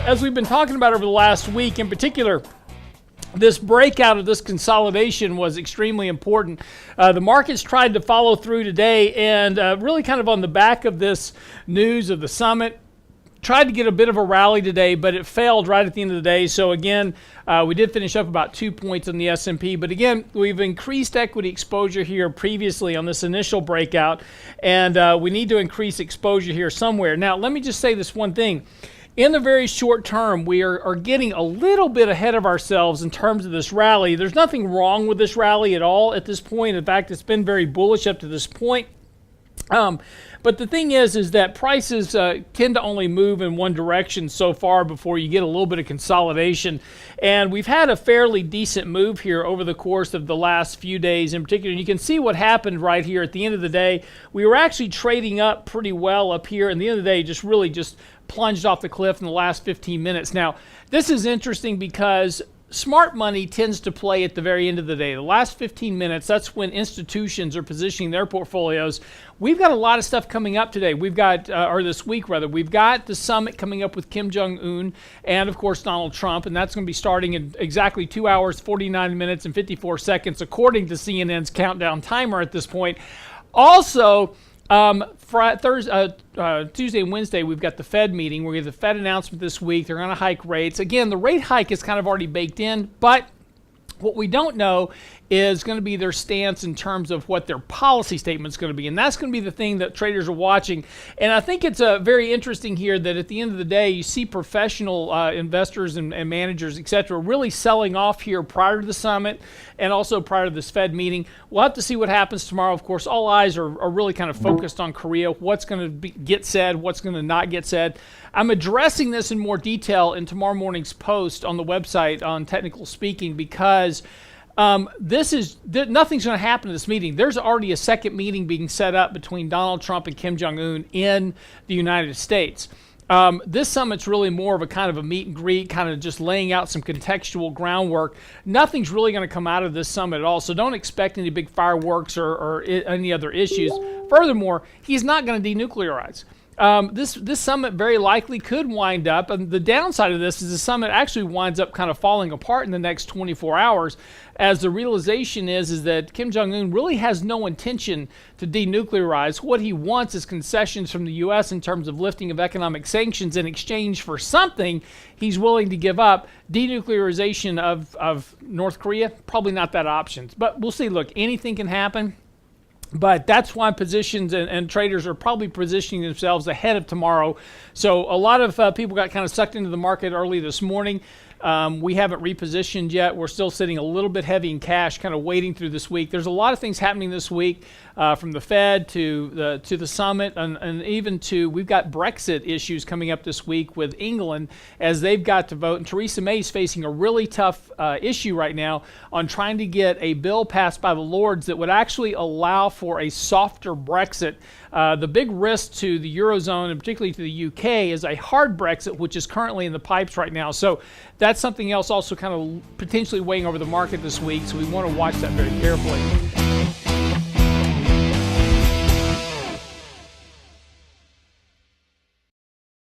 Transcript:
as we've been talking about over the last week, in particular, this breakout of this consolidation was extremely important. The markets tried to follow through today, and really kind of on the back of this news of the summit, tried to get a bit of a rally today, but it failed right at the end of the day. So again, we did finish up about 2 points on the S&P. But again, we've increased equity exposure here previously on this initial breakout, and we need to increase exposure here somewhere. Now, let me just say this one thing. In the very short term, we are getting a little bit ahead of ourselves in terms of this rally. There's nothing wrong with this rally at all at this point. In fact, it's been very bullish up to this point. But the thing is that prices tend to only move in one direction so far before you get a little bit of consolidation. And we've had a fairly decent move here over the course of the last few days in particular. And you can see what happened right here at the end of the day. We were actually trading up pretty well up here. And at the end of the day, just plunged off the cliff in the last 15 minutes. Now, this is interesting because smart money tends to play at the very end of the day. The last 15 minutes, that's when institutions are positioning their portfolios. We've got a lot of stuff coming up today. We've got, or this week rather, we've got the summit coming up with Kim Jong-un and, of course, Donald Trump, and that's going to be starting in exactly 2 hours, 49 minutes, and 54 seconds, according to CNN's countdown timer at this point. Also, Tuesday and Wednesday, we've got the Fed meeting. We're going to get the Fed announcement this week. They're going to hike rates. Again, the rate hike is kind of already baked in, but what we don't know is going to be their stance in terms of what their policy statement is going to be. And that's going to be the thing that traders are watching. And I think it's very interesting here that at the end of the day, you see professional investors and managers, et cetera, really selling off here prior to the summit and also prior to this Fed meeting. We'll have to see what happens tomorrow. Of course, all eyes are really kind of focused on Korea, what's going to get said, what's going to not get said. I'm addressing this in more detail in tomorrow morning's post on the website on Technical Speaking because nothing's going to happen at this meeting. There's already a second meeting being set up between Donald Trump and Kim Jong-un in the United States. This summit's really more of a kind of a meet and greet, kind of just laying out some contextual groundwork. Nothing's really going to come out of this summit at all, so don't expect any big fireworks or any other issues. Furthermore, he's not going to denuclearize. This summit very likely could wind up, and the downside of this is the summit actually winds up kind of falling apart in the next 24 hours, as the realization is that Kim Jong-un really has no intention to denuclearize. What he wants is concessions from the U.S. in terms of lifting of economic sanctions in exchange for something he's willing to give up. Denuclearization of North Korea, probably not that option. But we'll see. Look, anything can happen. But that's why positions and traders are probably positioning themselves ahead of tomorrow. So a lot of people got kind of sucked into the market early this morning. We haven't repositioned yet. We're still sitting a little bit heavy in cash, kind of waiting through this week. There's a lot of things happening this week, from the Fed to the summit, and even to we've got Brexit issues coming up this week with England as they've got to vote. And Theresa May is facing a really tough issue right now on trying to get a bill passed by the Lords that would actually allow for a softer Brexit. The big risk to the Eurozone and particularly to the UK is a hard Brexit, which is currently in the pipes right now. So that's something else also kind of potentially weighing over the market this week. So we want to watch that very carefully.